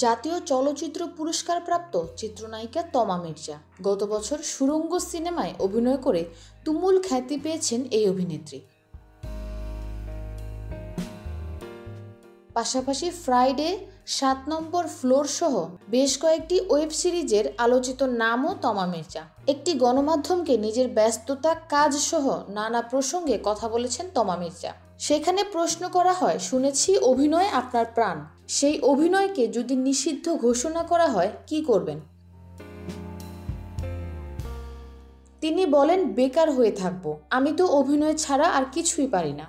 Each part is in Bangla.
জাতীয় চলচ্চিত্র পুরস্কার প্রাপ্ত চিত্রনায়িকা তমা মির্জা গত বছর সুড়ঙ্গ সিনেমায় অভিনয় করে তুমুল খ্যাতি পেয়েছেন এই অভিনেত্রী। পাশাপাশি ফ্রাইডে, ৭ নম্বর ফ্লোর সহ বেশ কয়েকটি ওয়েব সিরিজের আলোচিত নামও তমা মির্জা। একটি গণমাধ্যমকে নিজের ব্যস্ততা, কাজ সহ নানা প্রসঙ্গে কথা বলেছেন তমা মির্জা। সেখানে প্রশ্ন করা হয়, শুনেছি অভিনয় আপনার প্রাণ, সেই অভিনয়কে যদি নিষিদ্ধ ঘোষণা করা হয় কি করবেন? তিনি বলেন, বেকার হয়ে থাকবো, আমি তো অভিনয় ছাড়া আর কিছুই পারি না।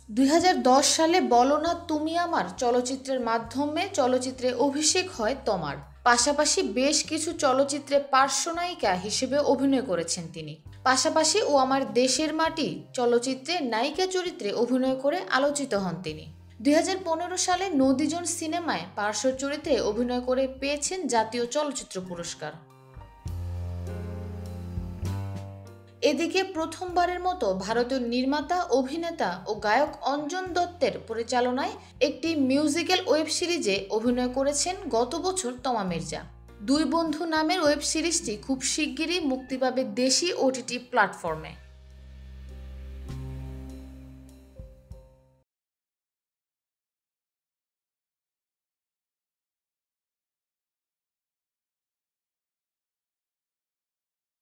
২০১০ সালে বলো না তুমি আমার চলচ্চিত্রের মাধ্যমে চলচ্চিত্রে অভিষেক হয় তমার। পাশাপাশি বেশ কিছু চলচ্চিত্রে পার্শ্বনায়িকা হিসেবে অভিনয় করেছেন তিনি। পাশাপাশি ও আমার দেশের মাটি চলচ্চিত্রে নায়িকা চরিত্রে অভিনয় করে আলোচিত হন তিনি। ২০১৫ সালে নদীজন সিনেমায় পার্শ্ব চরিত্রে অভিনয় করে পেয়েছেন জাতীয় চলচ্চিত্র পুরস্কার। এদিকে প্রথমবারের মতো ভারতীয় নির্মাতা, অভিনেতা ও গায়ক অঞ্জন দত্তের পরিচালনায় একটি মিউজিক্যাল ওয়েব সিরিজে অভিনয় করেছেন গত বছর তমা মির্জা। দুই বন্ধু নামের ওয়েব সিরিজটি খুব শিগগিরই মুক্তি পাবে দেশি ওটিটি প্ল্যাটফর্মে।